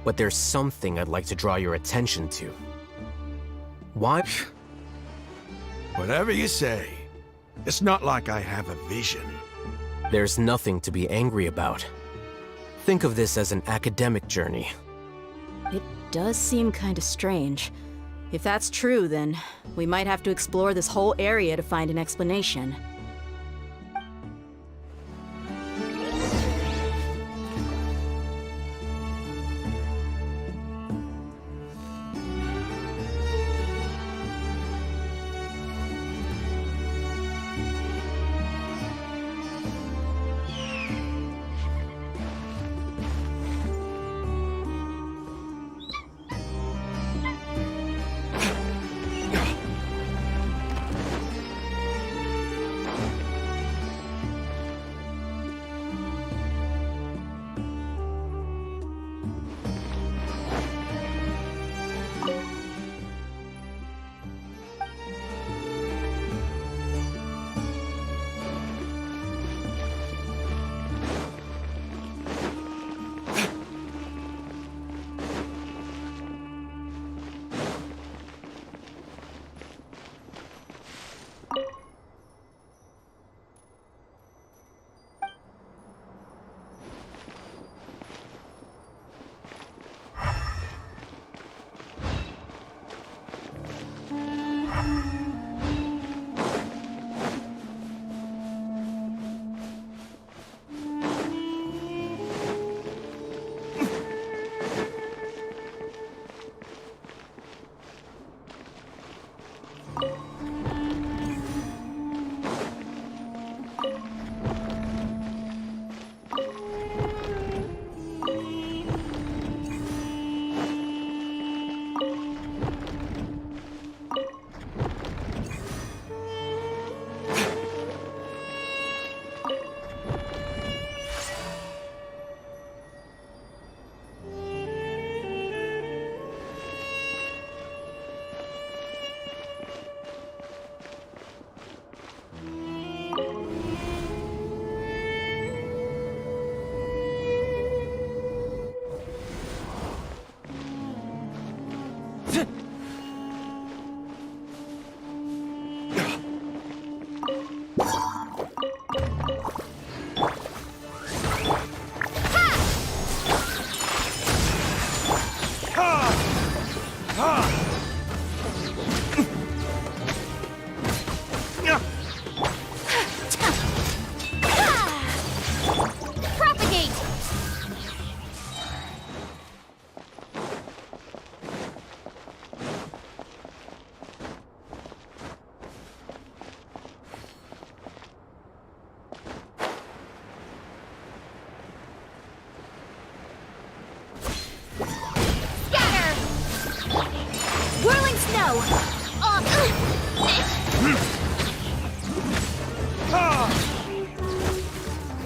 But there's something I'd like to draw your attention to. Why? Whatever you say. It's not like I have a vision. There's nothing to be angry about. Think of this as an academic journey. It does seem kinda strange. If that's true, then we might have to explore this whole area to find an explanation.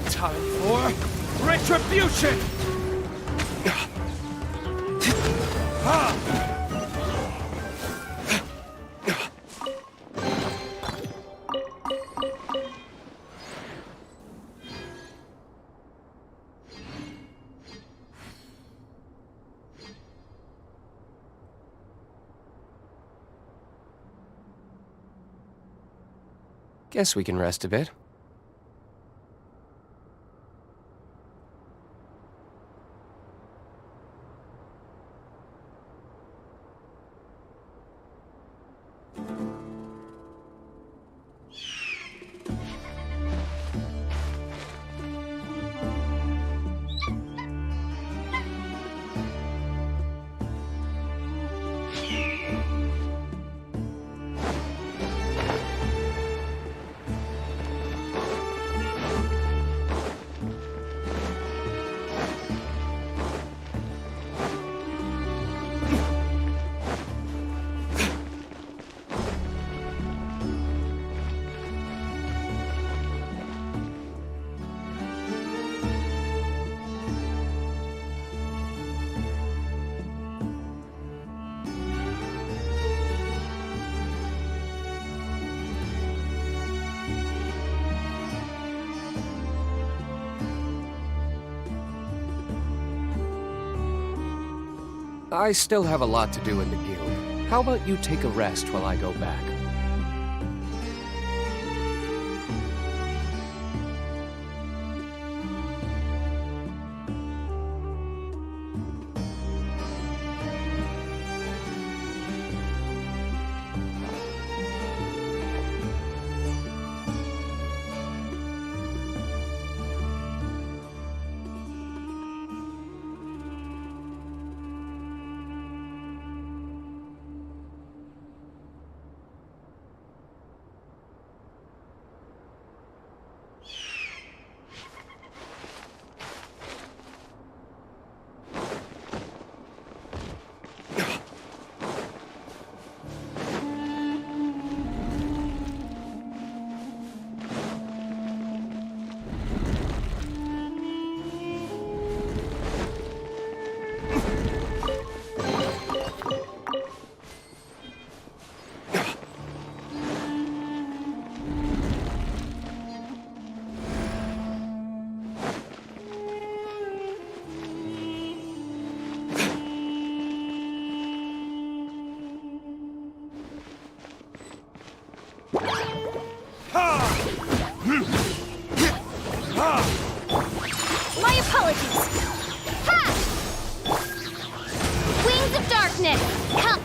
Time for retribution! Guess we can rest a bit. I still have a lot to do in the guild. How about you take a rest while I go back? My apologies. Ha! Wings of darkness, help!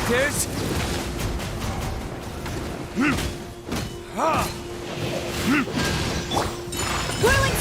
tis? Whirling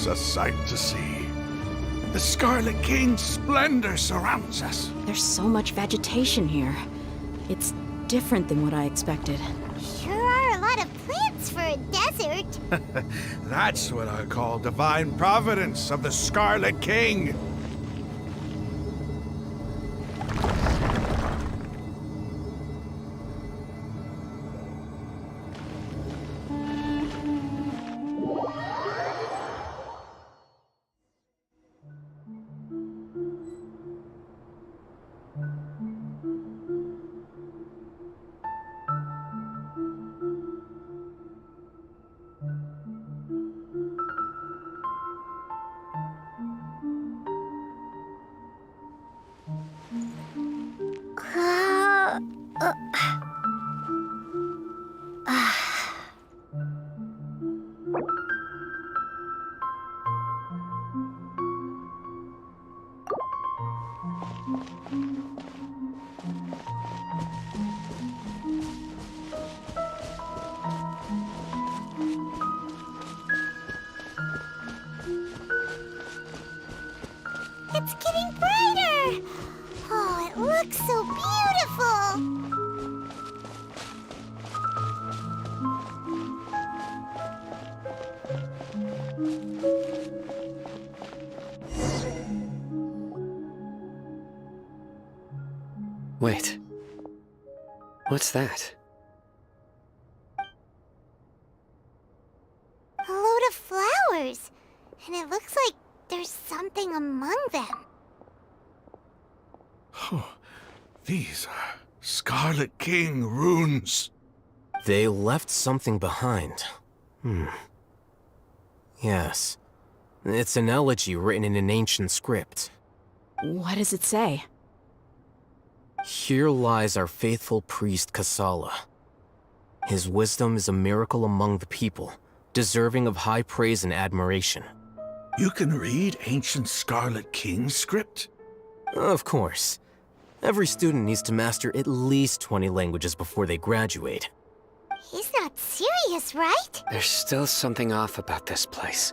It's a sight to see. The Scarlet King's splendor surrounds us. There's so much vegetation here. It's different than what I expected. Sure are a lot of plants for a desert. That's what I call divine providence of the Scarlet King. It's getting brighter! Oh, it looks so beautiful! Wait. What's that? A load of flowers. And it looks like there's something among them. These are Scarlet King runes. They left something behind. Yes. It's an elegy written in an ancient script. What does it say? Here lies our faithful priest Kasala. His wisdom is a miracle among the people, deserving of high praise and admiration. You can read ancient Scarlet King script? Of course. Every student needs to master at least 20 languages before they graduate. He's not serious, right? There's still something off about this place.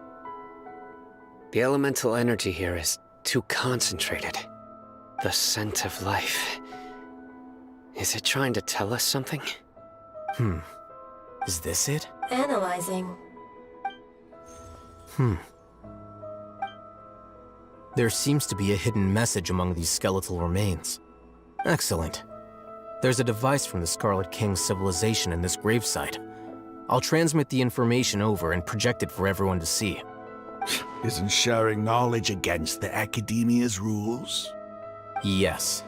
The elemental energy here is too concentrated. The scent of life. Is it trying to tell us something? Is this it? Analyzing. There seems to be a hidden message among these skeletal remains. Excellent. There's a device from the Scarlet King's civilization in this gravesite. I'll transmit the information over and project it for everyone to see. Isn't sharing knowledge against the Academia's rules? Yes.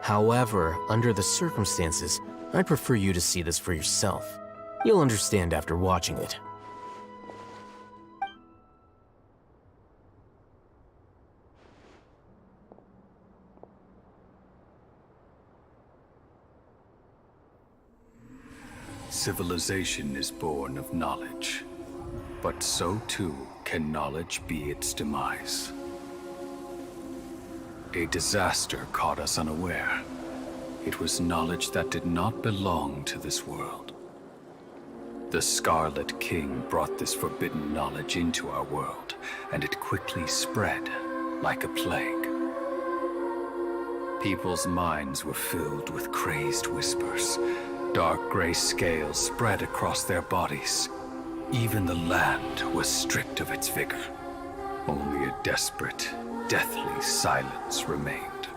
However, under the circumstances, I'd prefer you to see this for yourself. You'll understand after watching it. Civilization is born of knowledge, but so too can knowledge be its demise. A disaster caught us unaware. It was knowledge that did not belong to this world. The Scarlet King brought this forbidden knowledge into our world, and it quickly spread like a plague. People's minds were filled with crazed whispers. Dark gray scales spread across their bodies. Even the land was stripped of its vigor. Only a desperate, deathly silence remained.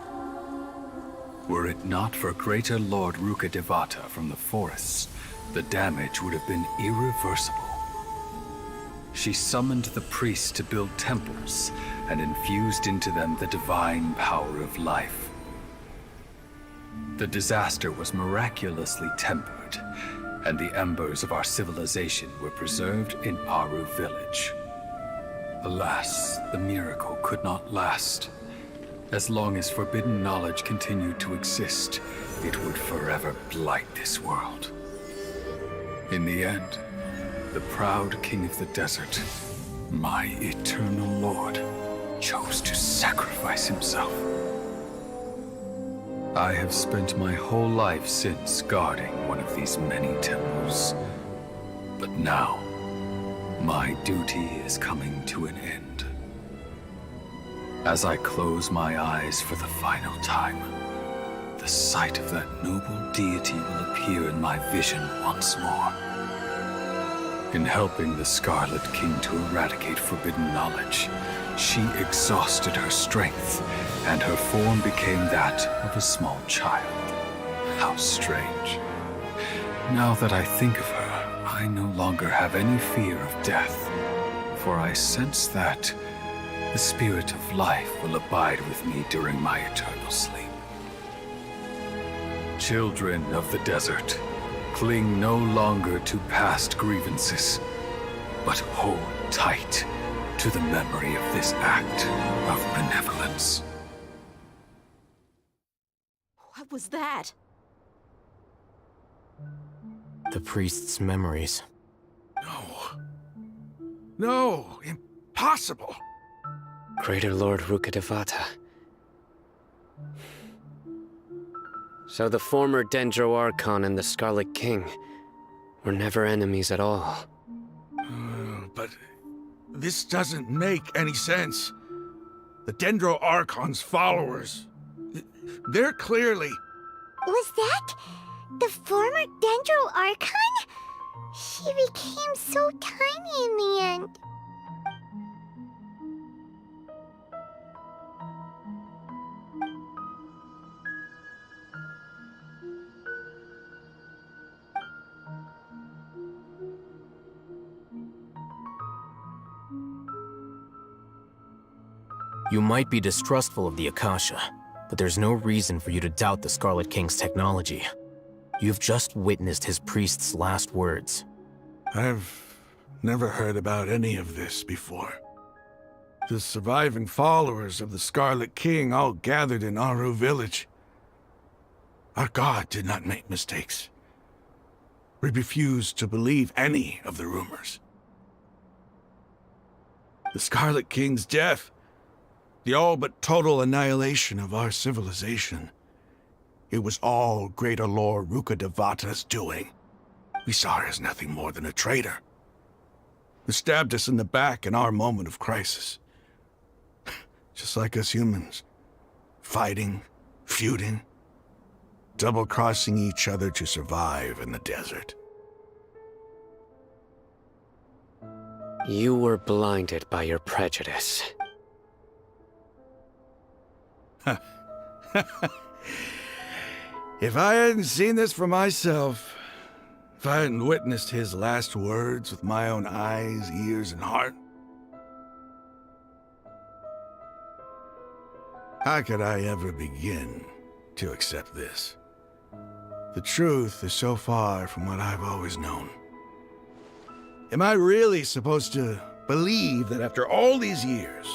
Were it not for greater Lord Rukkhadevata from the forests, the damage would have been irreversible. She summoned the priests to build temples and infused into them the divine power of life. The disaster was miraculously tempered, and the embers of our civilization were preserved in Aru village. Alas, the miracle could not last. As long as forbidden knowledge continued to exist, it would forever blight this world. In the end, the proud king of the desert, my eternal lord, chose to sacrifice himself. I have spent my whole life since guarding one of these many temples. But now, my duty is coming to an end. As I close my eyes for the final time, the sight of that noble deity will appear in my vision once more. In helping the Scarlet King to eradicate forbidden knowledge, she exhausted her strength, and her form became that of a small child. How strange. Now that I think of her, I no longer have any fear of death, for I sense that the spirit of life will abide with me during my eternal sleep. Children of the desert, cling no longer to past grievances, but hold tight to the memory of this act of benevolence. What was that? The priest's memories. No, impossible. Greater Lord Rukkhadevata. So the former Dendro Archon and the Scarlet King were never enemies at all. But this doesn't make any sense. The Dendro Archon's followers, they're clearly... Was that the former Dendro Archon? She became so tiny in the end. You might be distrustful of the Akasha, but there's no reason for you to doubt the Scarlet King's technology. You've just witnessed his priest's last words. I've never heard about any of this before. The surviving followers of the Scarlet King all gathered in Aru village. Our god did not make mistakes. We refused to believe any of the rumors. The Scarlet King's death, the all but total annihilation of our civilization, it was all Greater Lord Rukkhadevata's doing. We saw her as nothing more than a traitor, who stabbed us in the back in our moment of crisis. Just like us humans, fighting, feuding, double-crossing each other to survive in the desert. You were blinded by your prejudice. If I hadn't seen this for myself, if I hadn't witnessed his last words with my own eyes, ears, and heart, how could I ever begin to accept this? The truth is so far from what I've always known. Am I really supposed to believe that after all these years,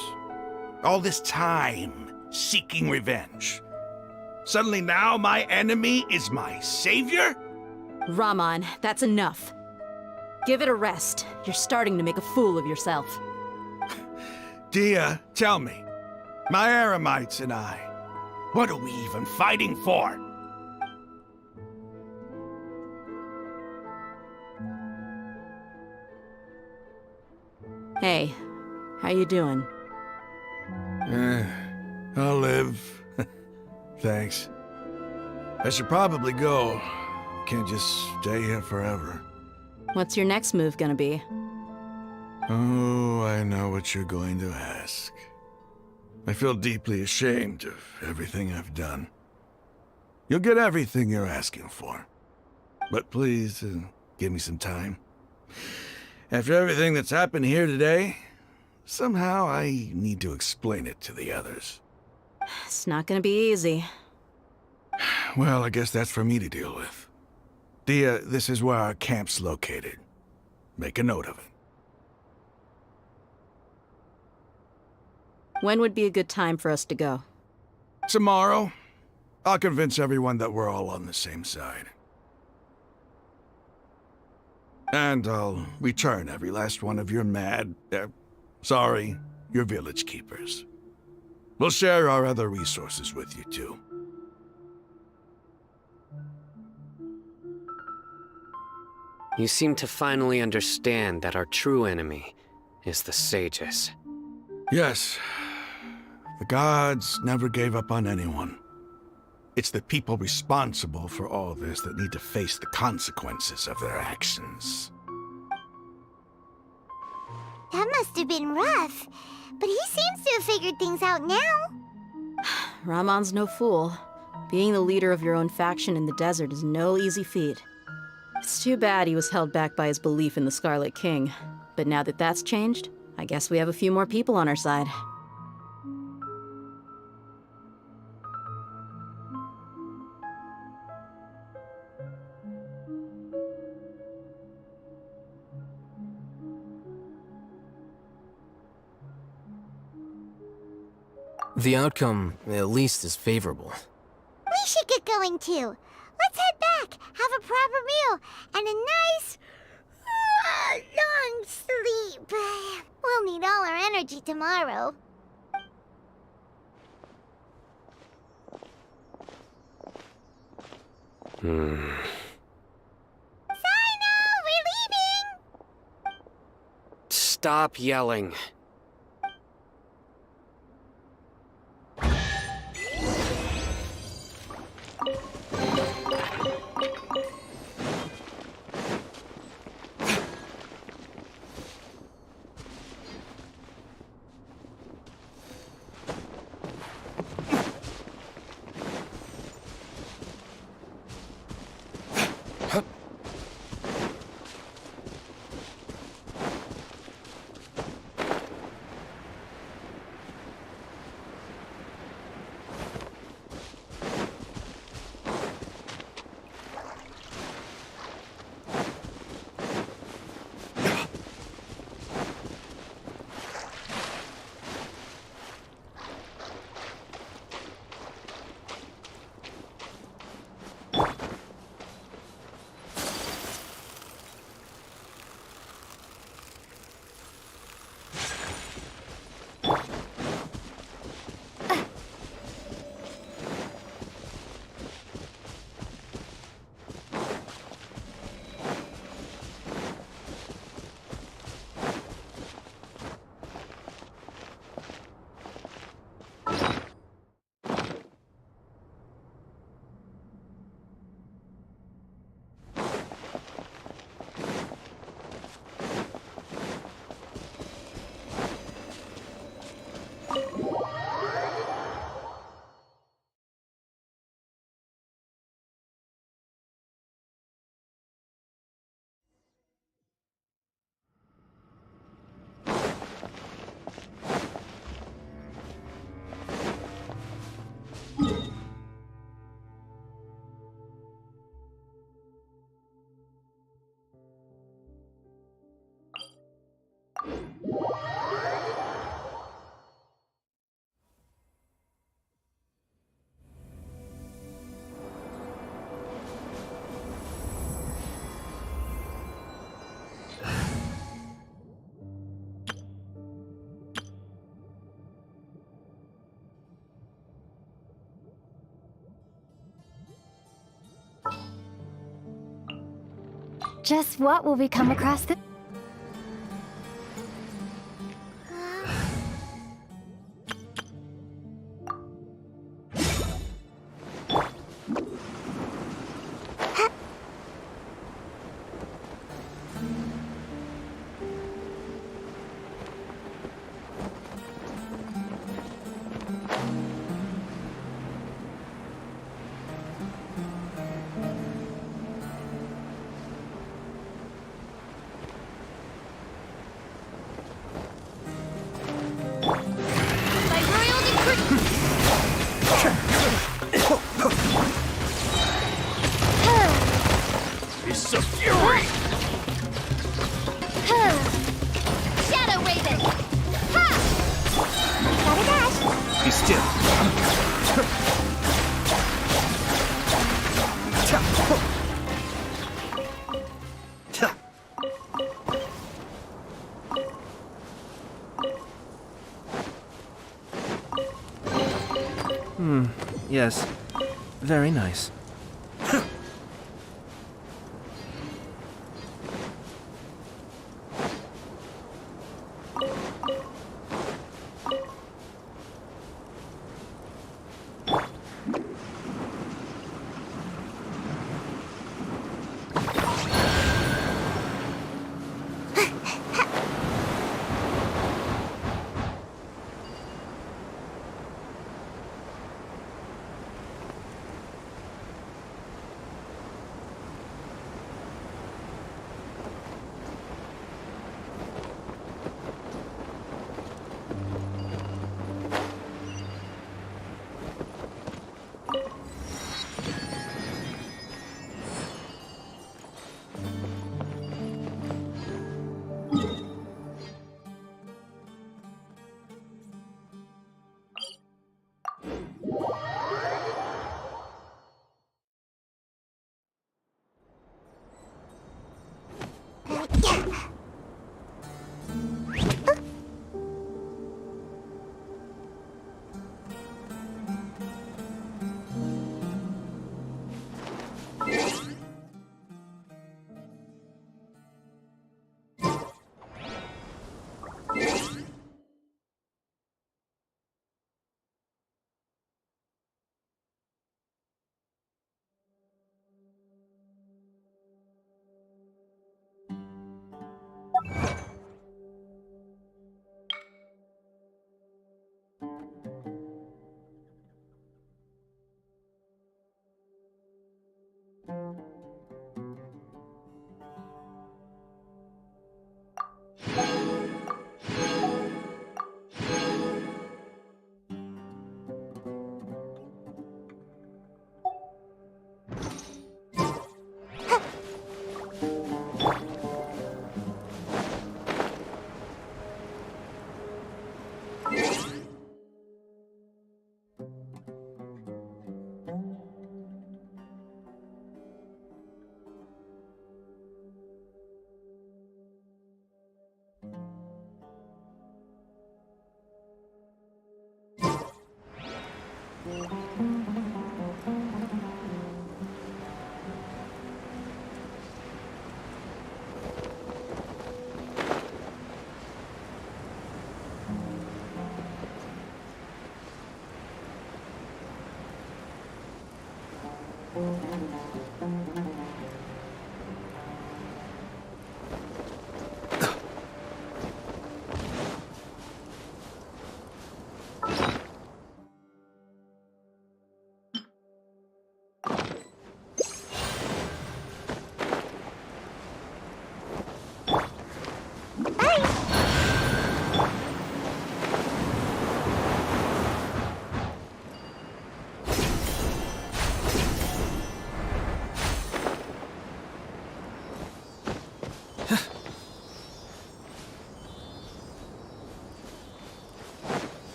all this time seeking revenge, suddenly now my enemy is my savior? Rahman, that's enough. Give it a rest. You're starting to make a fool of yourself. Dia, tell me, my Eremites and I, what are we even fighting for? Hey, how you doing? I'll live. Thanks. I should probably go. Can't just stay here forever. What's your next move gonna be? Oh, I know what you're going to ask. I feel deeply ashamed of everything I've done. You'll get everything you're asking for. But please, give me some time. After everything that's happened here today, somehow I need to explain it to the others. It's not gonna be easy. Well, I guess that's for me to deal with. Dia, this is where our camp's located. Make a note of it. When would be a good time for us to go? Tomorrow, I'll convince everyone that we're all on the same side. And I'll return every last one of your your village keepers. We'll share our other resources with you, too. You seem to finally understand that our true enemy is the sages. Yes. The gods never gave up on anyone. It's the people responsible for all this that need to face the consequences of their actions. That must have been rough, but he seems to have figured things out now. Rahman's no fool. Being the leader of your own faction in the desert is no easy feat. It's too bad he was held back by his belief in the Scarlet King. But now that that's changed, I guess we have a few more people on our side. The outcome, at least, is favorable. We should get going too. Let's head back, have a proper meal, and a nice, long sleep. We'll need all our energy tomorrow. Sino, we're leaving! Stop yelling. Just what will we come across the... It's a fury! Shadow Raven! Ha! Gotta dash! Be still. Yes. Very nice.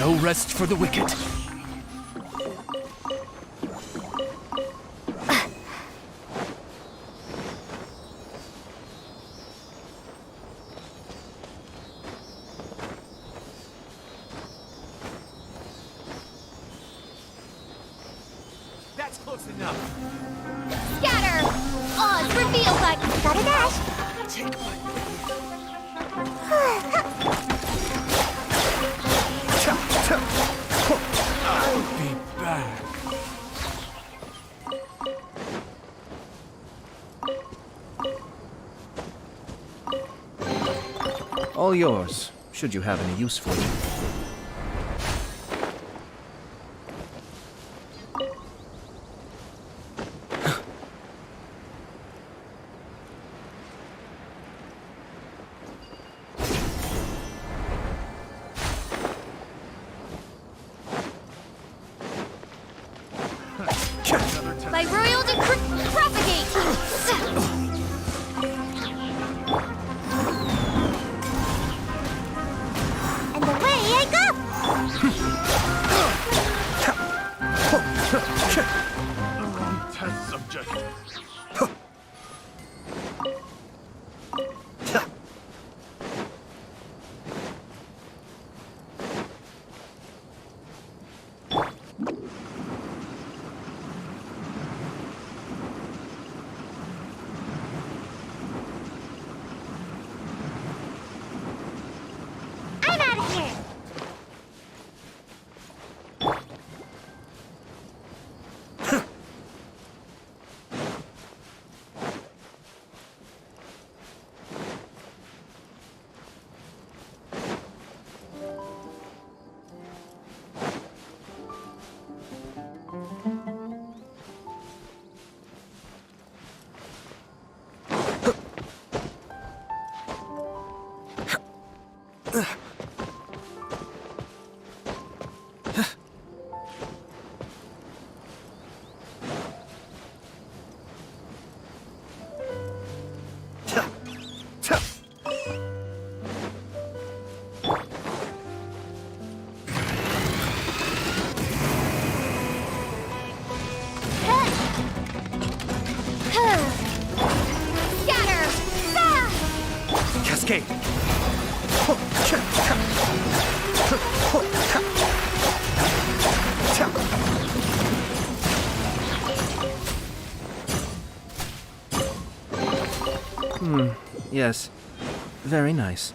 No rest for the wicked. That's close enough. Scatter! Oz, reveal button! Gotta dash! Take my I'll be back. All yours, should you have any use for them. By royal decree, propagate! And away I go! Test subject. I'm out of here! Scatter! Ah! Cascade! Yes. Very nice.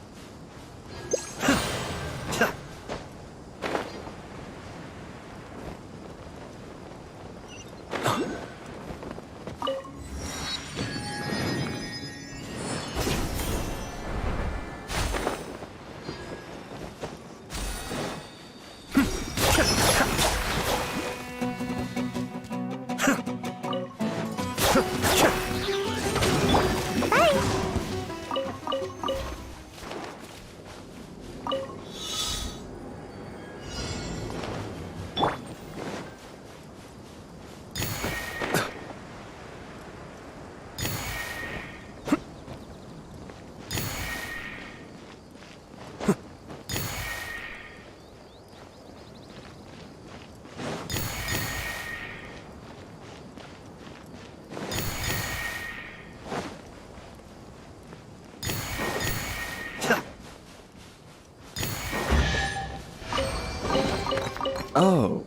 Oh,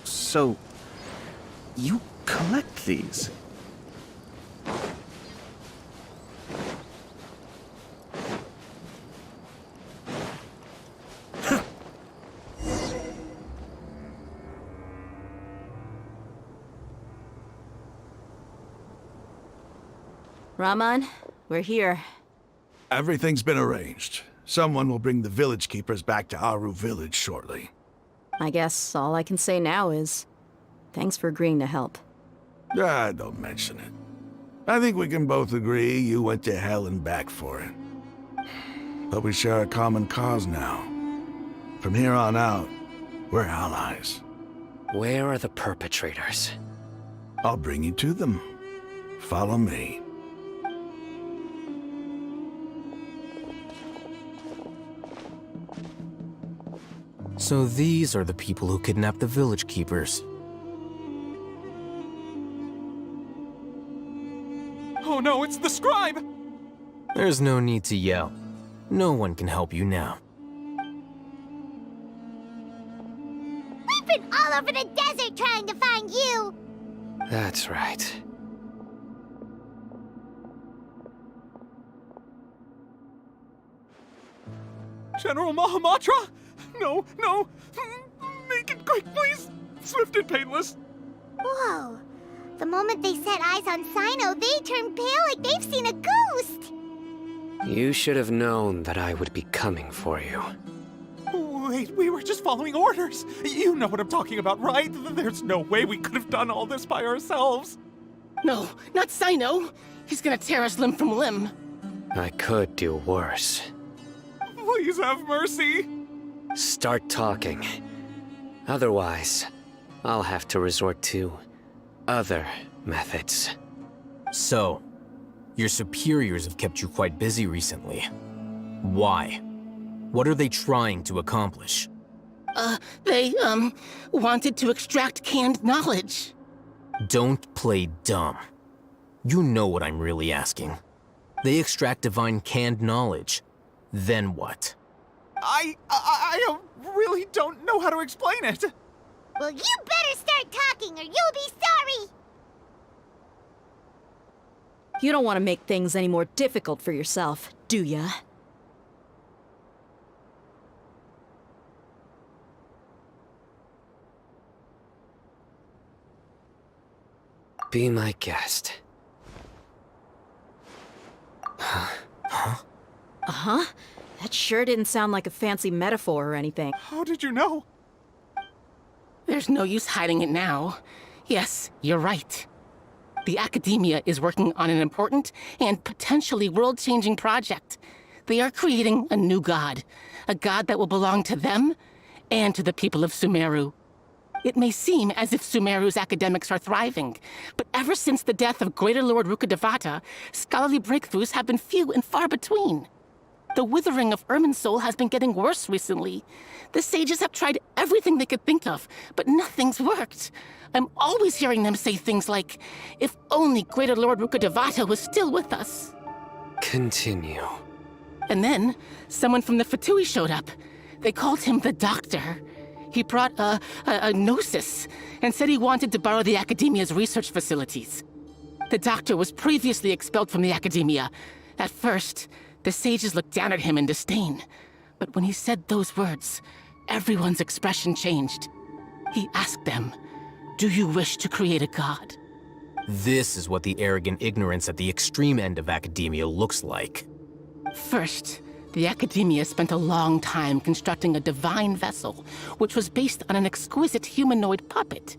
so you collect these? Raman, we're here. Everything's been arranged. Someone will bring the village keepers back to Aru village shortly. I guess all I can say now is thanks for agreeing to help. Ah, don't mention it. I think we can both agree you went to hell and back for it. But we share a common cause now. From here on out, we're allies. Where are the perpetrators? I'll bring you to them. Follow me. So these are the people who kidnapped the village keepers. Oh no, it's the scribe! There's no need to yell. No one can help you now. We've been all over the desert trying to find you! That's right. General Mahamatra? No, no! Make it quick, please! Swift and painless! Whoa. The moment they set eyes on Sino, they turn pale like they've seen a ghost! You should have known that I would be coming for you. Wait, we were just following orders! You know what I'm talking about, right? There's no way we could have done all this by ourselves! No, not Sino. He's gonna tear us limb from limb. I could do worse. Please have mercy! Start talking. Otherwise, I'll have to resort to other methods. So, your superiors have kept you quite busy recently. Why? What are they trying to accomplish? They, wanted to extract canned knowledge. Don't play dumb. You know what I'm really asking. They extract divine canned knowledge. Then what? I really don't know how to explain it! Well, you better start talking or you'll be sorry! You don't want to make things any more difficult for yourself, do ya? Be my guest. Uh-huh. That sure didn't sound like a fancy metaphor or anything. How did you know? There's no use hiding it now. Yes, you're right. The Academia is working on an important and potentially world-changing project. They are creating a new god. A god that will belong to them and to the people of Sumeru. It may seem as if Sumeru's academics are thriving, but ever since the death of Greater Lord Rukkhadevata, scholarly breakthroughs have been few and far between. The withering of Irminsul has been getting worse recently. The sages have tried everything they could think of, but nothing's worked. I'm always hearing them say things like, if only Greater Lord Rukkhadevata was still with us. Continue. And then, someone from the Fatui showed up. They called him the Doctor. He brought a gnosis and said he wanted to borrow the Academia's research facilities. The Doctor was previously expelled from the Academia. At first, the sages looked down at him in disdain. But when he said those words, everyone's expression changed. He asked them, "Do you wish to create a god?" This is what the arrogant ignorance at the extreme end of academia looks like. First, the Academia spent a long time constructing a divine vessel, which was based on an exquisite humanoid puppet.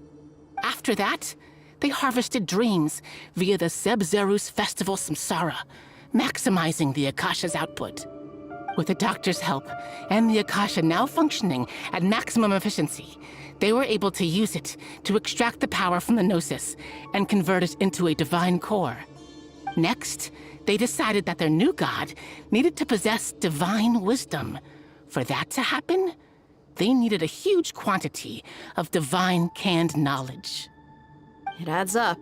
After that, they harvested dreams via the Zeb-Zerus Festival Samsara, maximizing the Akasha's output. With the Doctor's help, and the Akasha now functioning at maximum efficiency, they were able to use it to extract the power from the Gnosis and convert it into a divine core. Next, they decided that their new god needed to possess divine wisdom. For that to happen, they needed a huge quantity of divine canned knowledge. It adds up.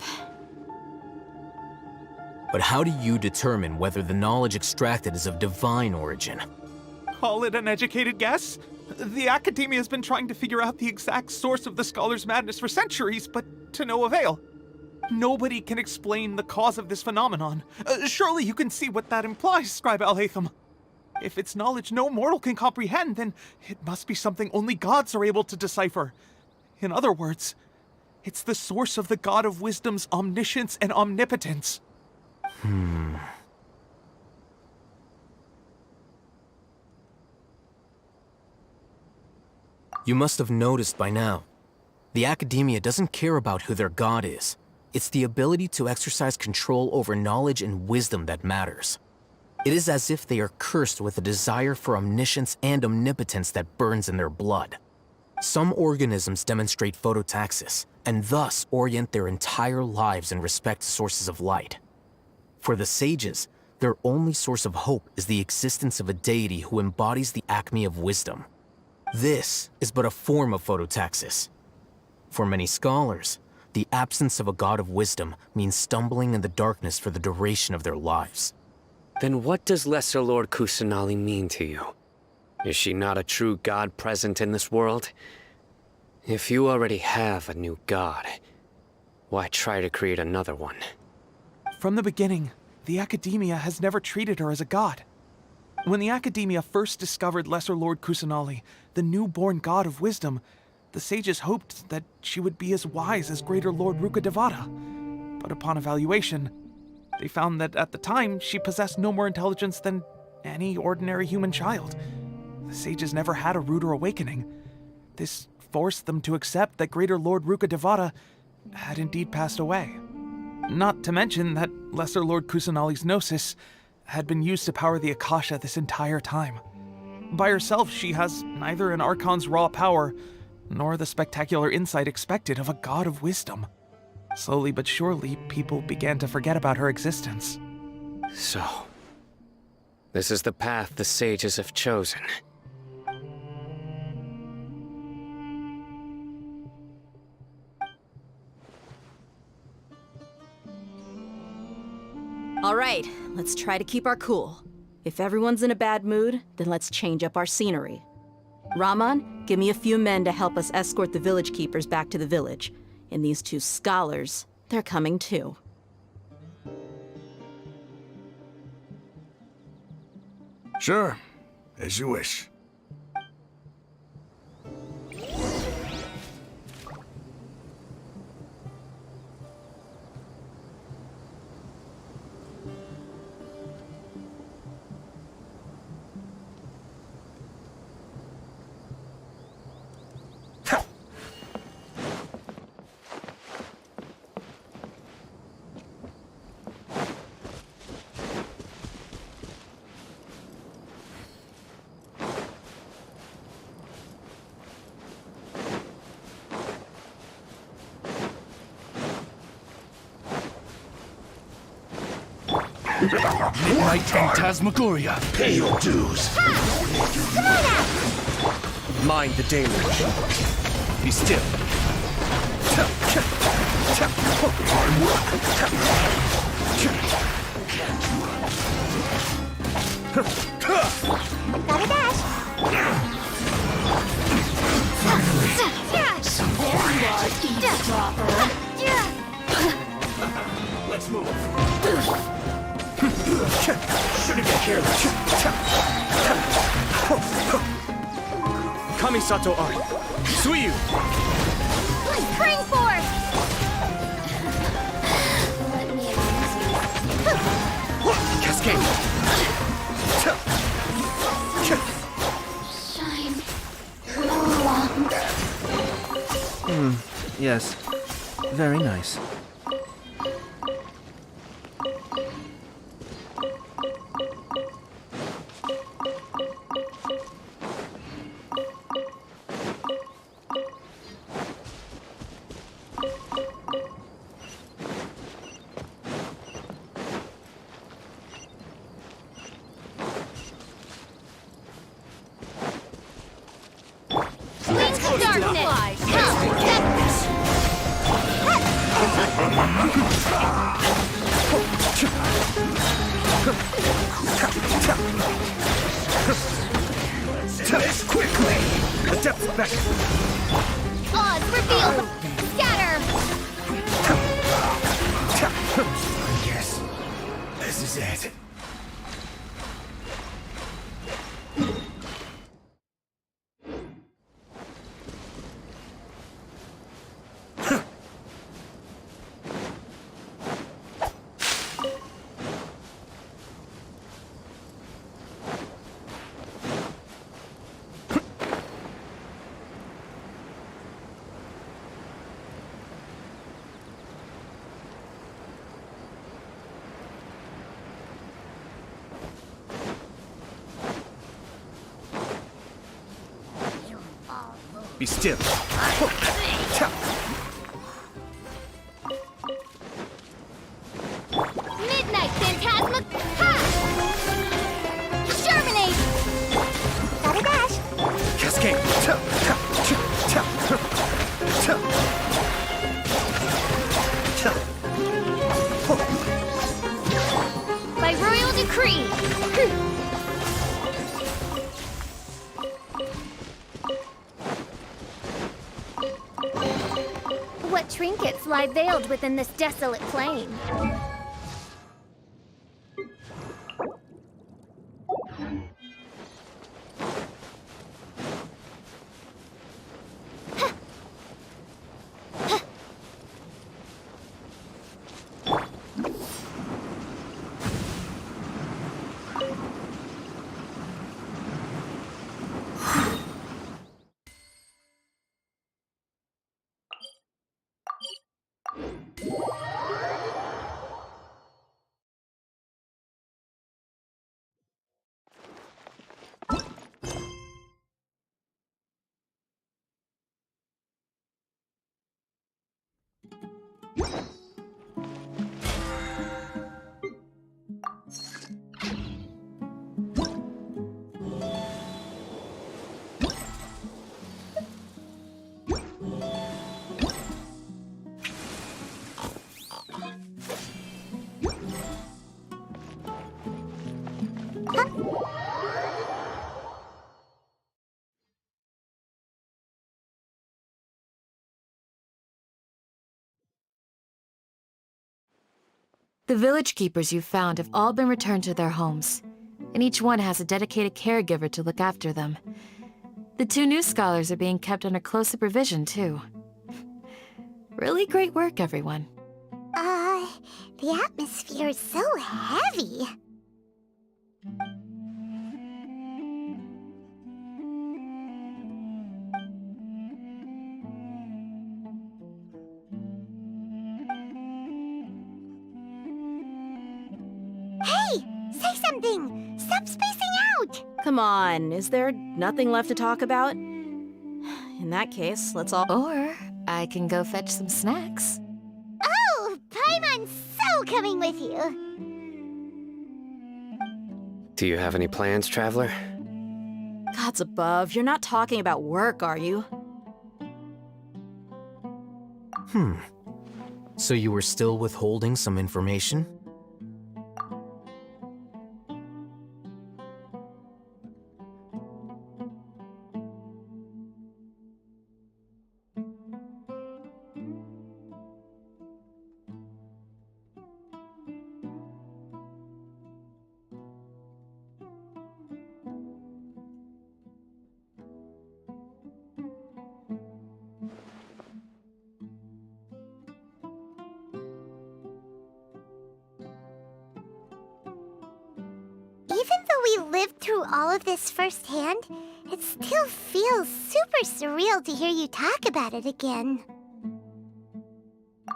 But how do you determine whether the knowledge extracted is of divine origin? Call it an educated guess? The Academia has been trying to figure out the exact source of the Scholar's madness for centuries, but to no avail. Nobody can explain the cause of this phenomenon. Surely you can see what that implies, Scribe Alhaitham. If it's knowledge no mortal can comprehend, then it must be something only gods are able to decipher. In other words, it's the source of the God of Wisdom's omniscience and omnipotence. You must have noticed by now. The Academia doesn't care about who their god is. It's the ability to exercise control over knowledge and wisdom that matters. It is as if they are cursed with a desire for omniscience and omnipotence that burns in their blood. Some organisms demonstrate phototaxis, and thus orient their entire lives in respect to sources of light. For the sages, their only source of hope is the existence of a deity who embodies the acme of wisdom. This is but a form of phototaxis. For many scholars, the absence of a god of wisdom means stumbling in the darkness for the duration of their lives. Then what does Lesser Lord Kusanali mean to you? Is she not a true god present in this world? If you already have a new god, why try to create another one? From the beginning, the Academia has never treated her as a god. When the Academia first discovered Lesser Lord Kusanali, the newborn god of wisdom, the sages hoped that she would be as wise as Greater Lord Rukkhadevata. But upon evaluation, they found that at the time she possessed no more intelligence than any ordinary human child. The sages never had a ruder awakening. This forced them to accept that Greater Lord Rukkhadevata had indeed passed away. Not to mention that Lesser Lord Kusanali's gnosis had been used to power the Akasha this entire time. By herself, she has neither an Archon's raw power, nor the spectacular insight expected of a god of wisdom. Slowly but surely, people began to forget about her existence. So, this is the path the sages have chosen. All right, let's try to keep our cool. If everyone's in a bad mood, then let's change up our scenery. Raman, give me a few men to help us escort the village keepers back to the village. And these two scholars, they're coming too. Sure, as you wish. Midnight Phantasmagoria. Pay your dues. Mind the deluge. Be still. Gotta dash. Let's move. Shouldn't get careless. Kamisato Art. Suiyu. Spring force. Cascade. Shine. Yes. Very nice. Wings of darkness. This quickly. Adept back. Oz revealed. Scatter. Yes. This is it. Be still. Midnight Phantasma. Ha! Germinate. Gotta dash. Cascade. decree! What trinkets lie veiled within this desolate plain? The village keepers you've found have all been returned to their homes, and each one has a dedicated caregiver to look after them. The 2 new scholars are being kept under close supervision, too. Really great work, everyone. The atmosphere is so heavy. Hey! Say something! Stop spacing out! Come on, is there nothing left to talk about? In that case, let's all. Or I can go fetch some snacks. Oh, Paimon's so coming with you! Do you have any plans, traveler? Gods above, you're not talking about work, are you? So you were still withholding some information? Even though we lived through all of this firsthand, it still feels super surreal to hear you talk about it again.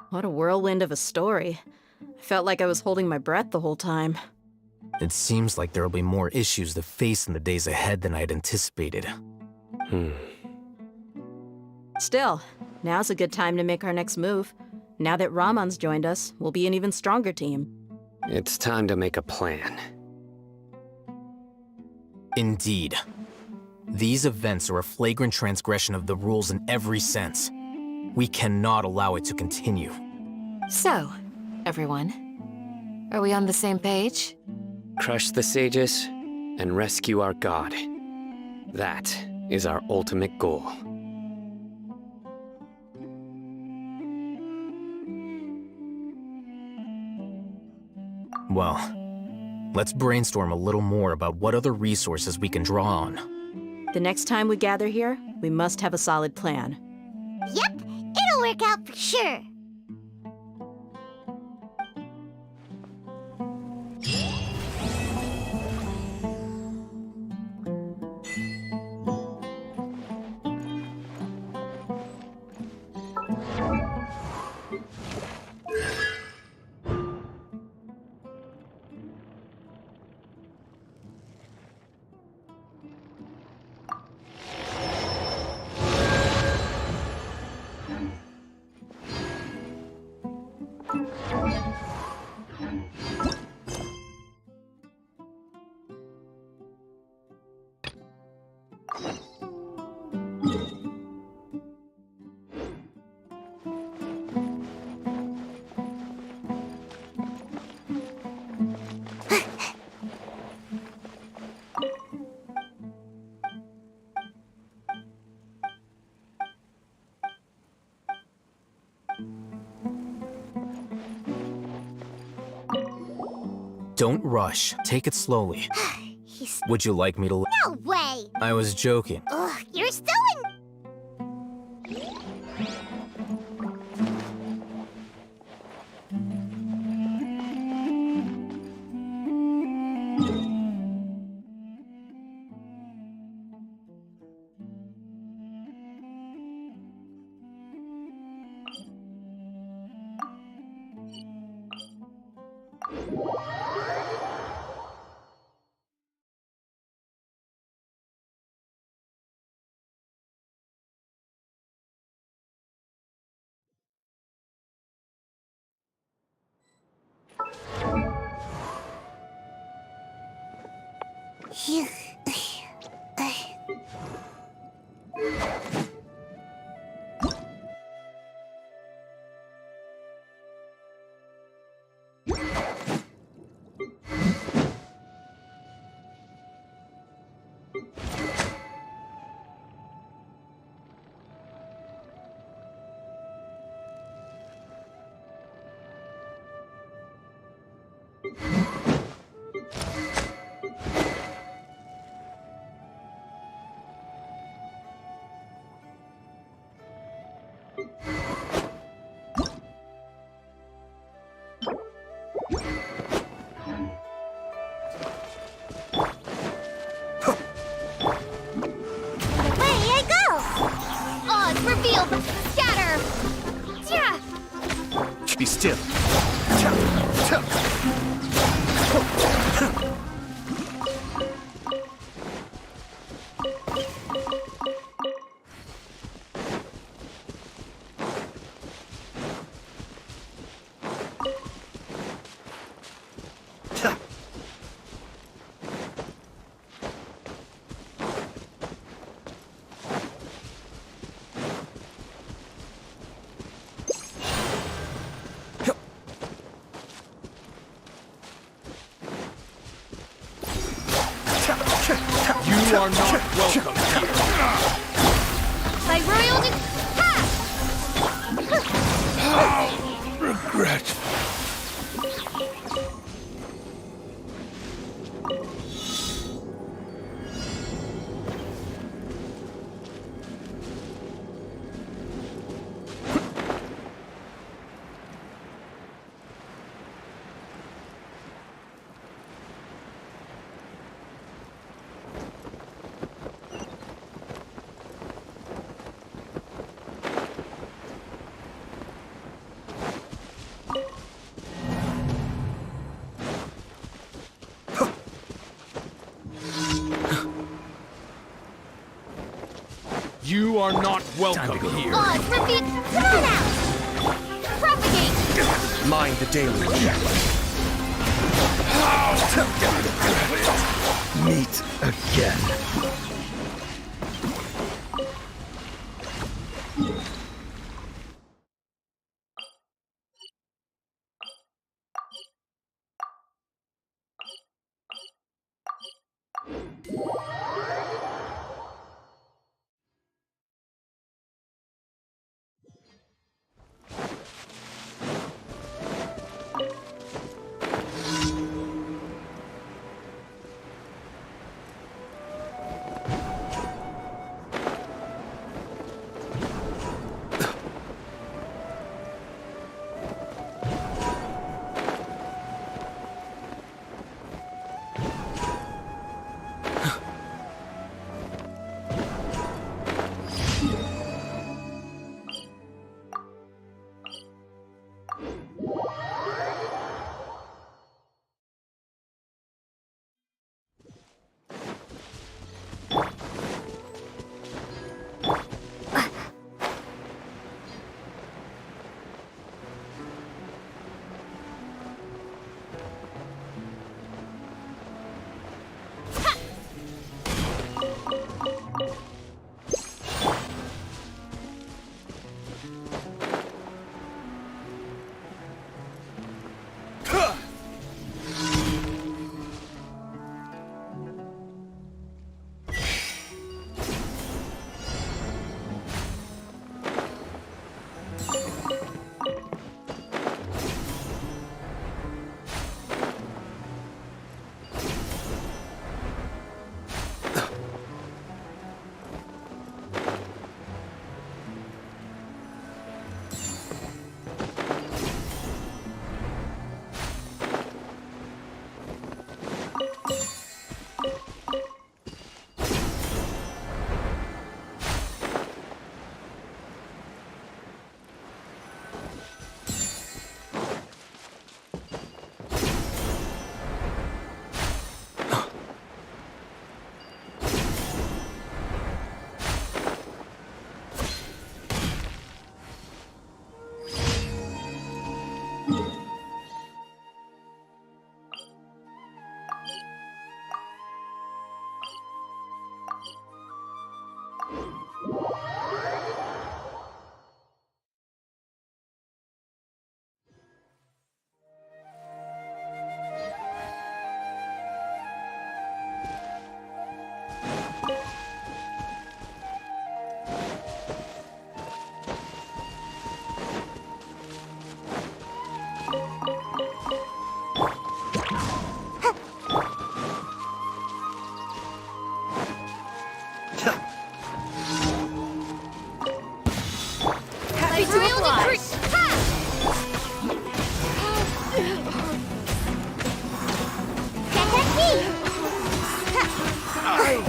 What a whirlwind of a story. I felt like I was holding my breath the whole time. It seems like there'll be more issues to face in the days ahead than I had anticipated. Still, now's a good time to make our next move. Now that Ramon's joined us, we'll be an even stronger team. It's time to make a plan. Indeed. These events are a flagrant transgression of the rules in every sense. We cannot allow it to continue. So, everyone, are we on the same page? Crush the sages and rescue our god. That is our ultimate goal. Well, let's brainstorm a little more about what other resources we can draw on. The next time we gather here, we must have a solid plan. Yep, it'll work out for sure. Don't rush. Take it slowly. He's... Would you like me to... No way! I was joking. Ugh, you're still in... Be still. You are not welcome here. By royal How regretful. You are not welcome here. odds repeat. Come on out! Propagate! Mind the deluge. Meet again.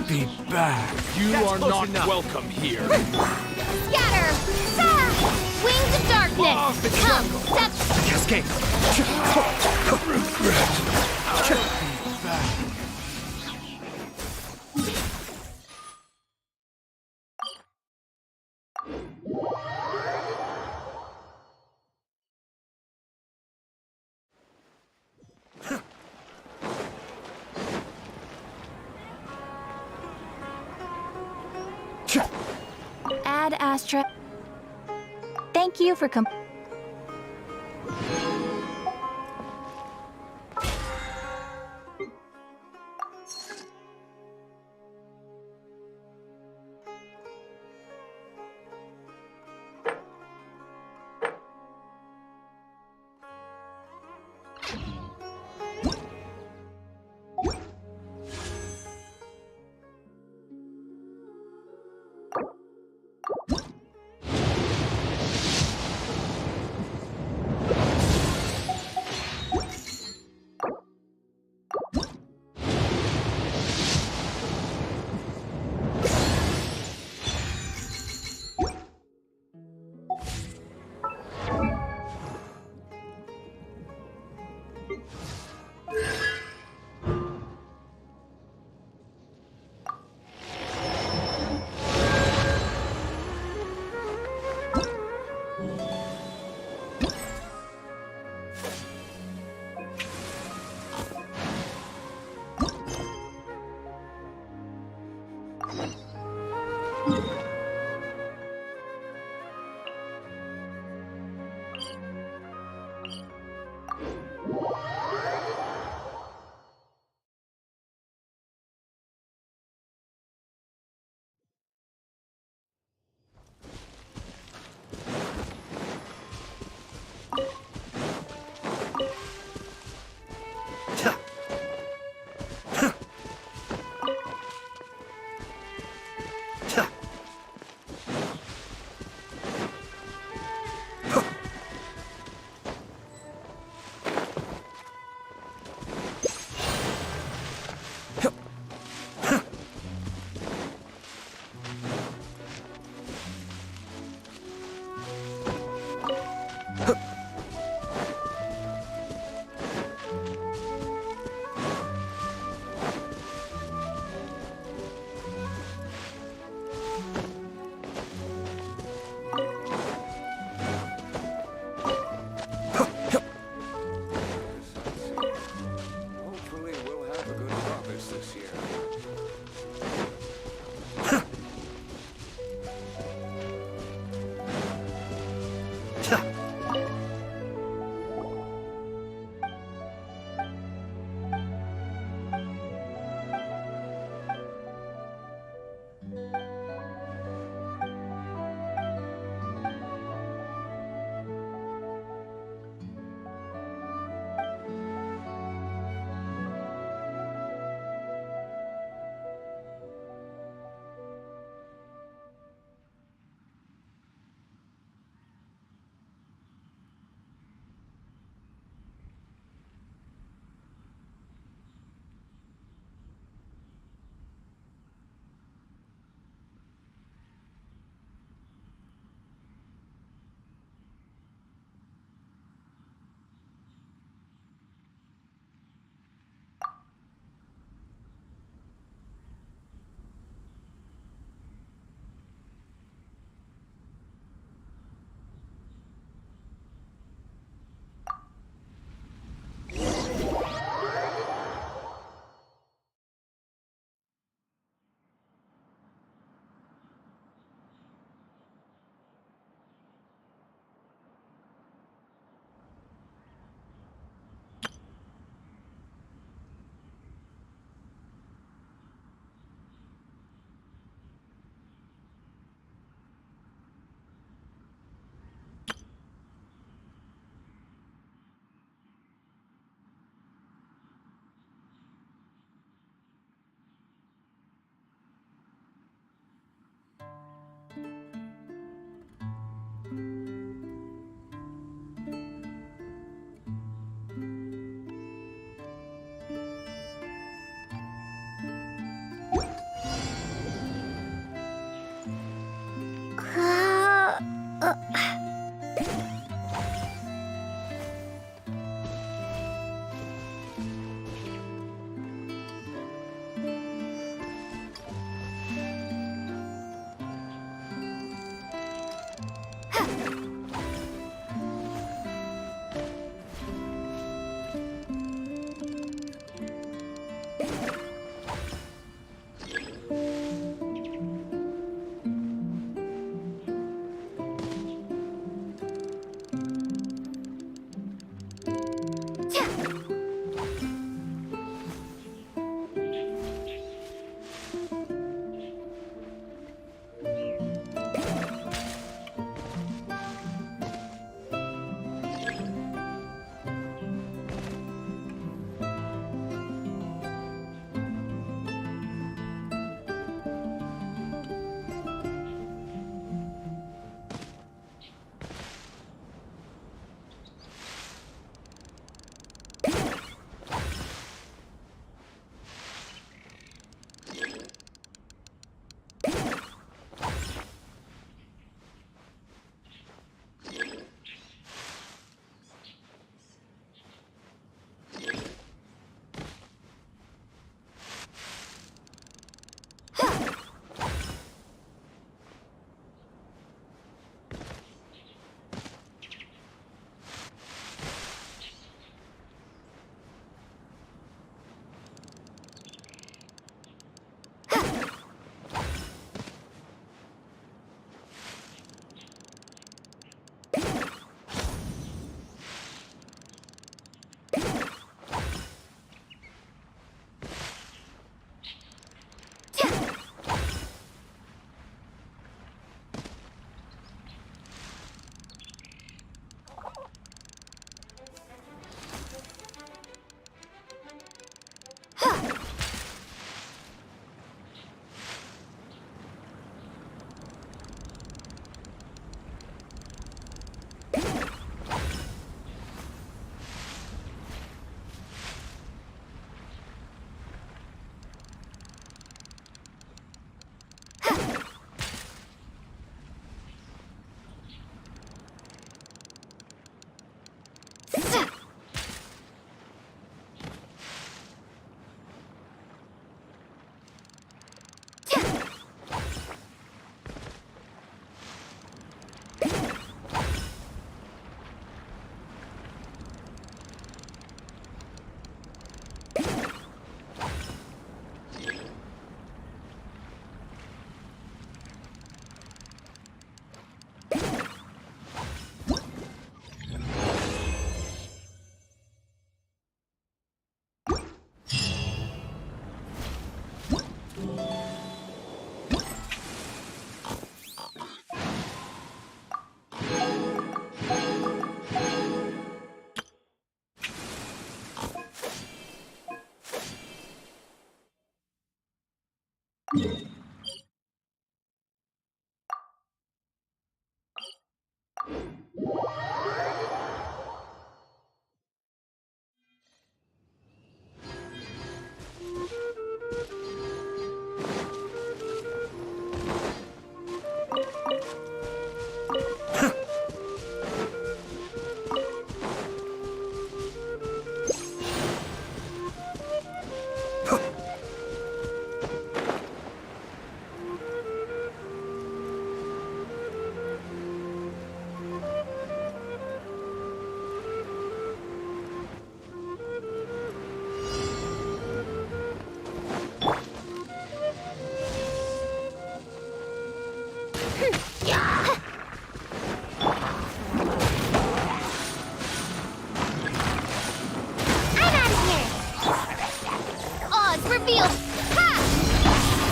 Be back. You are not welcome here. Scatter! Wings of darkness! Come, step! Cascade. Ad Astra. Thank you for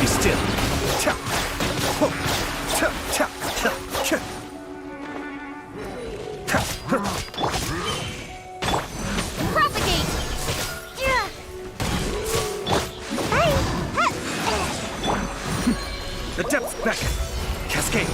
Be still. Propagate! The depths beckon. Cascade.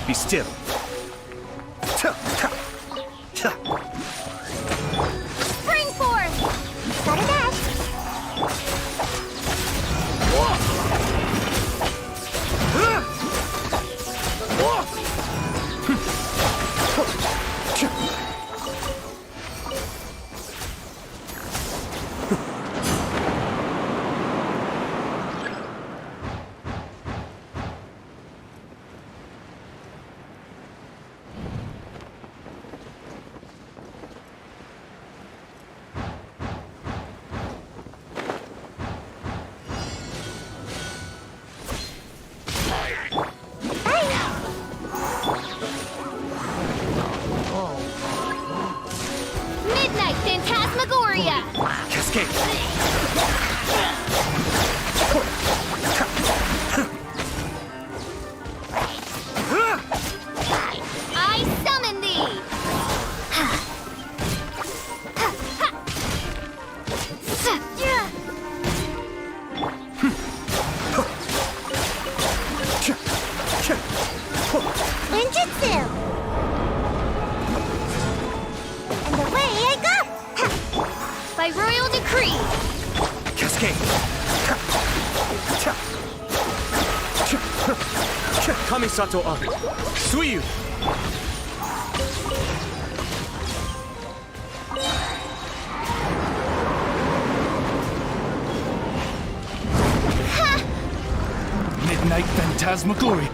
Be still. Spring forth! Got a dash! Midnight Phantasmagoria! Cascade. I summon thee! Ninjutsu! And away I go! By royal decree! Cascade. Kamisato Ari. Suiyu. Midnight Phantasmagoria.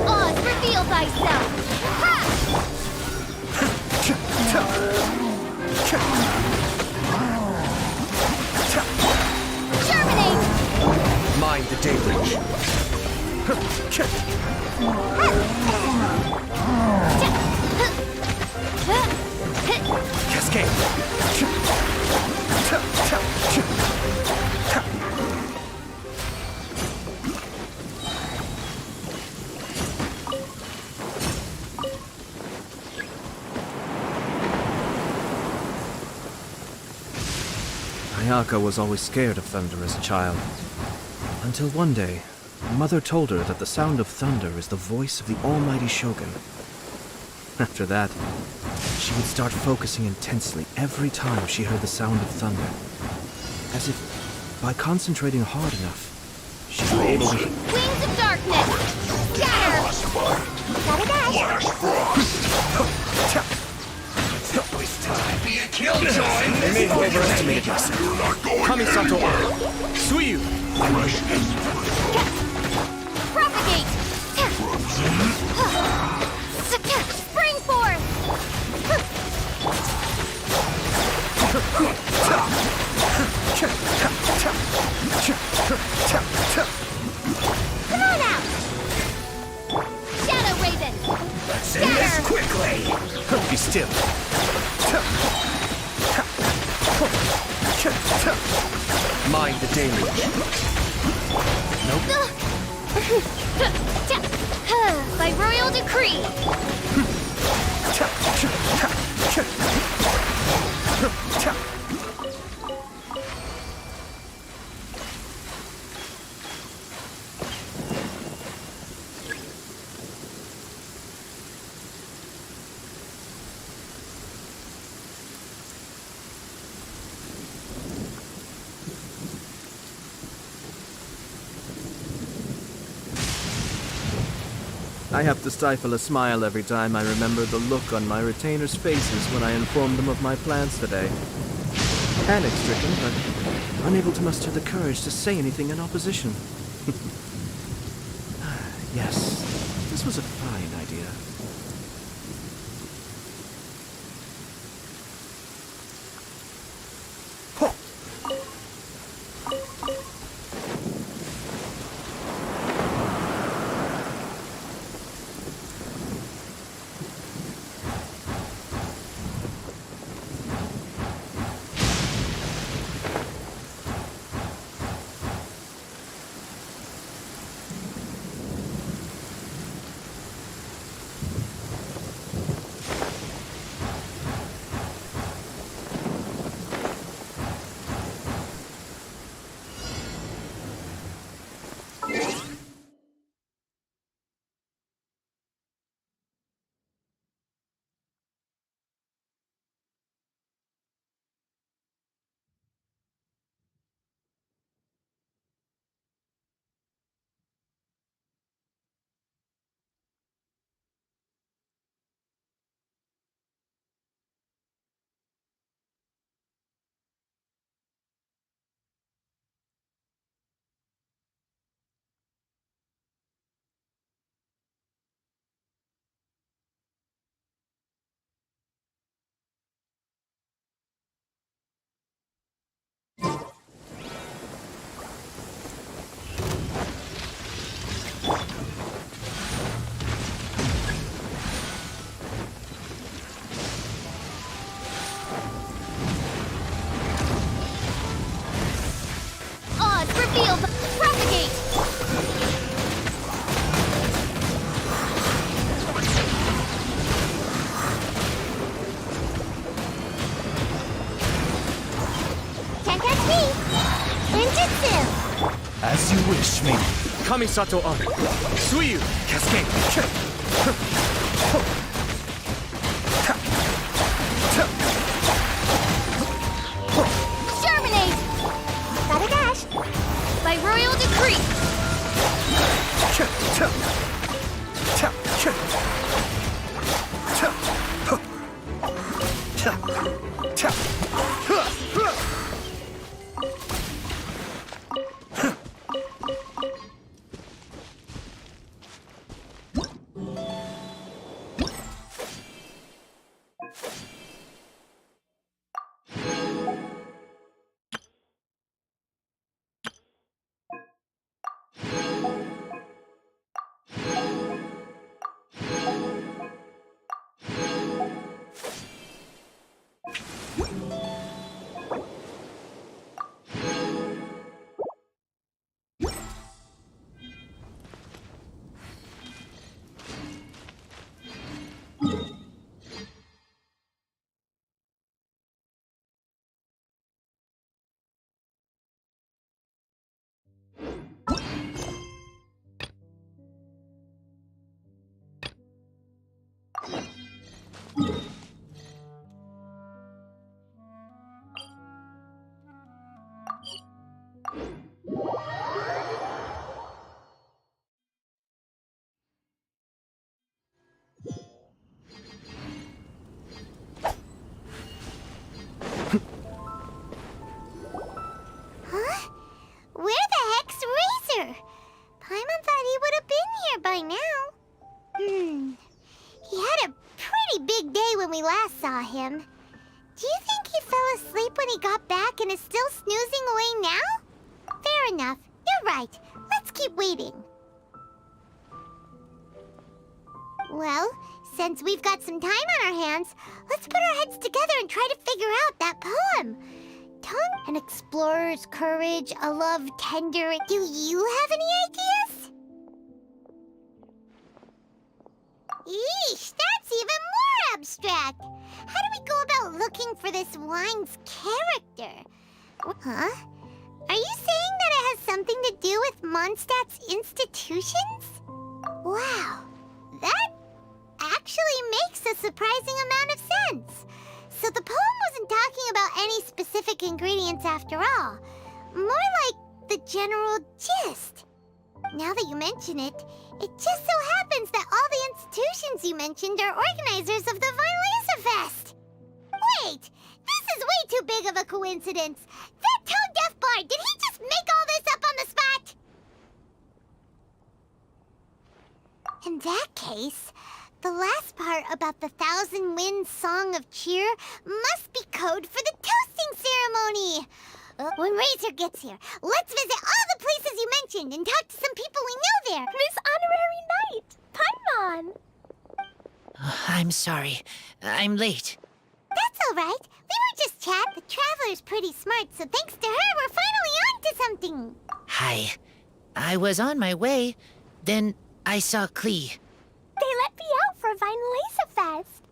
Oz, reveal thyself! Ha! Germinate! Mind the deluge. Cascade. Ayaka was always scared of thunder as a child. Until one day, Mother told her that the sound of thunder is the voice of the almighty Shogun. After that, she would start focusing intensely every time she heard the sound of thunder. As if, by concentrating hard enough, she would be able to... Wings of darkness! Scatter! Gotta dash! Be a killjoy! They may have overestimated us. Kamisato on! Suiyu! Propagate! Spring forth! Come on out! Shadow Raven! Scatter! Quickly! Be still. Mind the deluge. Nope. By royal decree! I have to stifle a smile every time I remember the look on my retainers' faces when I informed them of my plans today. Panic-stricken, but unable to muster the courage to say anything in opposition. Yes, this was a fine idea. As you wish, me. Kamisato on. Suiyu! Cascade! Germinate! Gotta dash! By royal decree! Huh? Where the heck's Razor? Paimon thought he would have been here by now. He had a pretty big day when we last saw him. Do you think he fell asleep when he got back and is still snoozing away now? Fair enough. You're right. Let's keep waiting. Well, since we've got some time on our hands, let's put our heads together and try to figure out that poem. Tongue, an explorer's courage, a love tender. Do you have any ideas? Eesh, that's even more abstract. How do we go about looking for this wine's character? Huh? Are you saying that it has something to do with Mondstadt's institutions? Wow, that actually makes a surprising amount of sense. So the poem wasn't talking about any specific ingredients after all. More like the general gist. Now that you mention it, it just so happens that all the institutions you mentioned are organizers of the Vine Laser Fest. Wait, this is way too big of a coincidence. That tone-deaf bard, did he just make all this up on the spot? In that case, the last part about the Thousand Winds Song of Cheer must be code for the toasting ceremony. When Razor gets here, let's visit all the places you mentioned and talk to some people we know there. Miss Honorary Knight, Paimon! I'm sorry. I'm late. That's all right. We were just chatting. The Traveler's pretty smart, so thanks to her, we're finally on to something. Hi. I was on my way. Then I saw Klee. They let me out for Vine Laser Fest.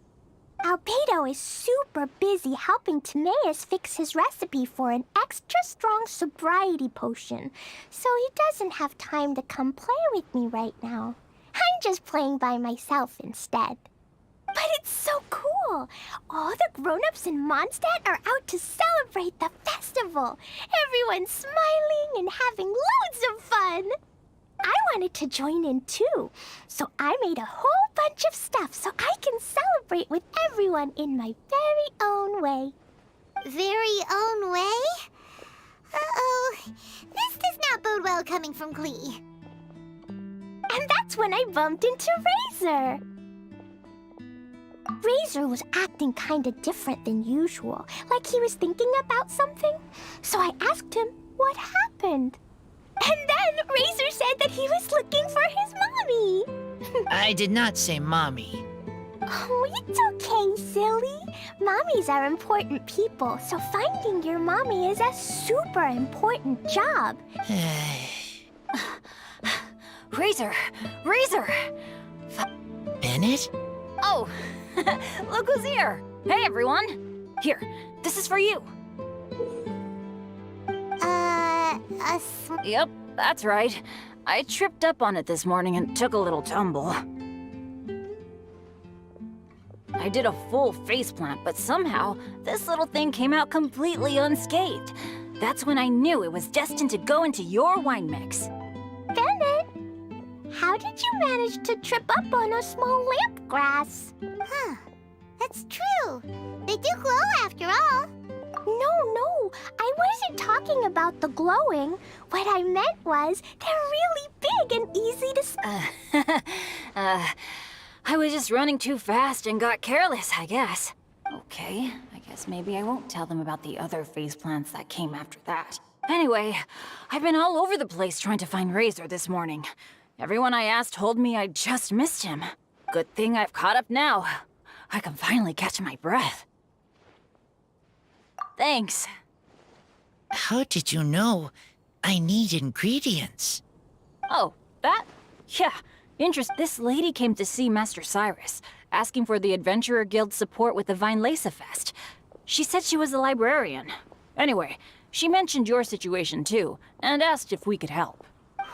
Albedo is super busy helping Timaeus fix his recipe for an extra strong sobriety potion, so he doesn't have time to come play with me right now. I'm just playing by myself instead. But it's so cool! All the grown-ups in Mondstadt are out to celebrate the festival. Everyone's smiling and having loads of fun. I wanted to join in too, so I made a whole bunch of stuff so I can celebrate with everyone in my very own way. Very own way? Uh-oh. This does not bode well coming from Klee. And that's when I bumped into Razor. Razor was acting kinda different than usual, like he was thinking about something. So I asked him what happened. And then Razor said that he was looking for his mommy. I did not say mommy. Oh, it's okay, silly. Mommies are important people, so finding your mommy is a super important job. Razor! Razor! Bennett? Oh, look who's here! Hey, everyone! Here, this is for you. Yep, that's right. I tripped up on it this morning and took a little tumble. I did a full faceplant, but somehow this little thing came out completely unscathed. That's when I knew it was destined to go into your wine mix. Bennett, how did you manage to trip up on a small lamp grass? Huh, that's true. They do glow after all. No, I wasn't talking about the glowing. What I meant was they're really big and easy to I was just running too fast and got careless, I guess. Okay, I guess maybe I won't tell them about the other faceplants that came after that. Anyway, I've been all over the place trying to find Razor this morning. Everyone I asked told me I just missed him. Good thing I've caught up now. I can finally catch my breath. Thanks. How did you know I need ingredients? Oh, that? Yeah, This lady came to see Master Cyrus, asking for the Adventurer Guild's support with the Vine Laser Fest. She said she was a librarian. Anyway, she mentioned your situation too, and asked if we could help.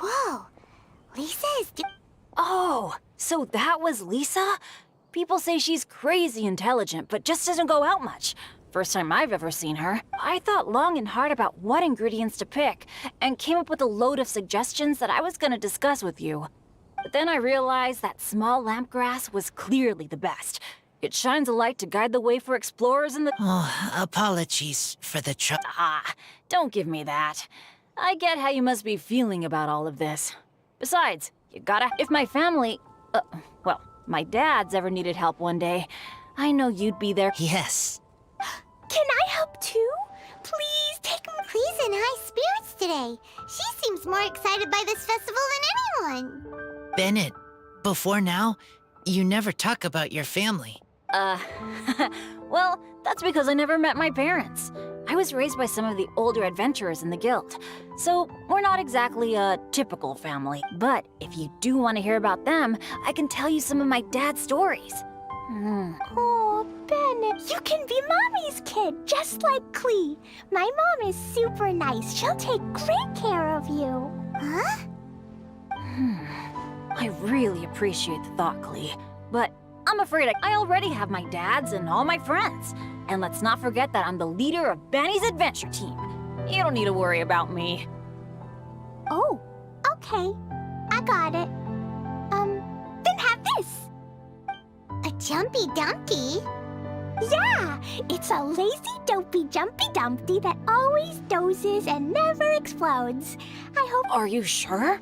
Whoa, Lisa is Oh, so that was Lisa? People say she's crazy intelligent, but just doesn't go out much. First time I've ever seen her. I thought long and hard about what ingredients to pick, and came up with a load of suggestions that I was gonna discuss with you. But then I realized that small lamp grass was clearly the best. It shines a light to guide the way for explorers in the— Oh, apologies for the trouble. Ah, don't give me that. I get how you must be feeling about all of this. Besides, you gotta— if my family— well, my dad's ever needed help one day, I know you'd be there. Yes. Can I help too? Please take me. Clee's in high spirits today. She seems more excited by this festival than anyone. Bennett, before now, you never talk about your family. Well, that's because I never met my parents. I was raised by some of the older adventurers in the guild, so we're not exactly a typical family. But if you do want to hear about them, I can tell you some of my dad's stories. Oh, Bennett, you can be Mommy's kid, just like Clee. My mom is super nice. She'll take great care of you. Huh? I really appreciate the thought, Clee, but I'm afraid I already have my dad's and all my friends. And let's not forget that I'm the leader of Benny's adventure team. You don't need to worry about me. Oh, okay. I got it. Then have this. A Jumpy Dumpty? Yeah, it's a lazy, dopey Jumpy Dumpty that always dozes and never explodes. I hope— Are you sure?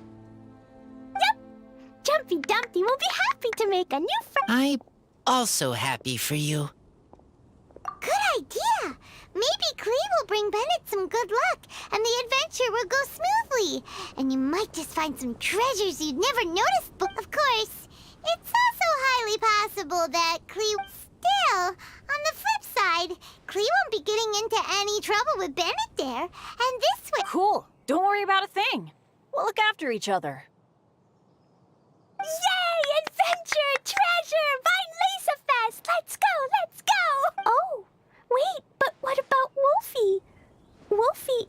Yep. Jumpy Dumpty will be happy to make a new friend. I'm also happy for you. Good idea. Maybe Clee will bring Bennett some good luck, and the adventure will go smoothly. And you might just find some treasures you'd never noticed. But of course, it's also highly possible that Clee— Still, on the flip side, Clee won't be getting into any trouble with Bennett there, and this way— Cool. Don't worry about a thing. We'll look after each other. Yay! Adventure! Treasure! Vine Laserfest! Let's go! Let's go! Oh, wait, but what about Wolfie? Wolfie,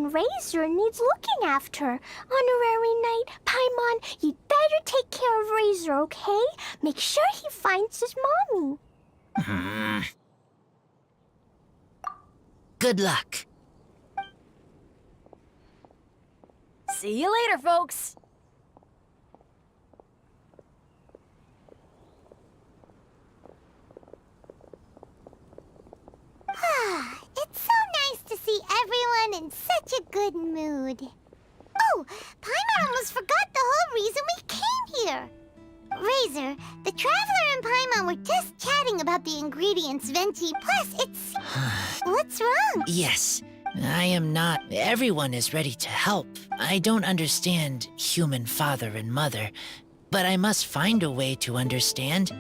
Razor needs looking after. Honorary Knight, Paimon, you'd better take care of Razor, okay? Make sure he finds his mommy. Good luck. See you later, folks. It's so nice to see everyone in such a good mood. Oh, Paimon almost forgot the whole reason we came here. Razor, the Traveler and Paimon were just chatting about the ingredients, Venti. Plus, it's... What's wrong? Yes, I am not. Everyone is ready to help. I don't understand human father and mother, but I must find a way to understand.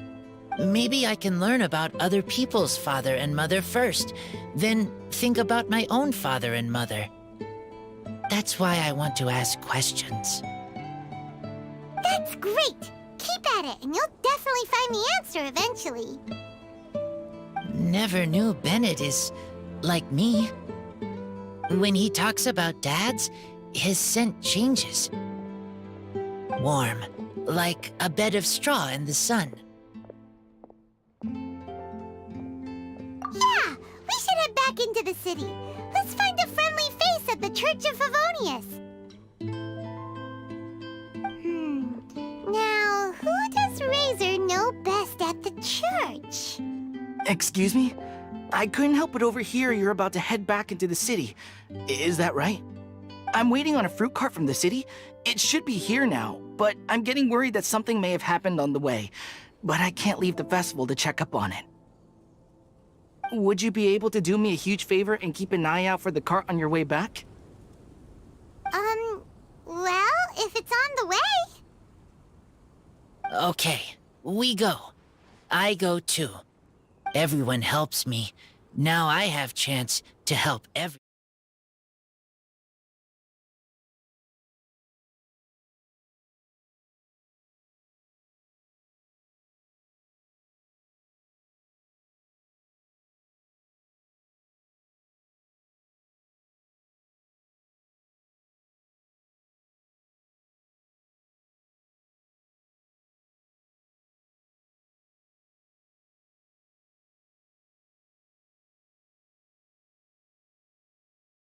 Maybe I can learn about other people's father and mother first, then think about my own father and mother. That's why I want to ask questions. That's great! Keep at it, and you'll definitely find the answer eventually. Never knew Bennett is like me. When he talks about dads, his scent changes. Warm, like a bed of straw in the sun. Yeah, we should head back into the city. Let's find a friendly face at the Church of Favonius. Now, who does Razor know best at the church? Excuse me? I couldn't help but overhear you're about to head back into the city. Is that right? I'm waiting on a fruit cart from the city. It should be here now, but I'm getting worried that something may have happened on the way. But I can't leave the festival to check up on it. Would you be able to do me a huge favor and keep an eye out for the cart on your way back? Well, if it's on the way. Okay, we go. I go too. Everyone helps me. Now I have chance to help everyone.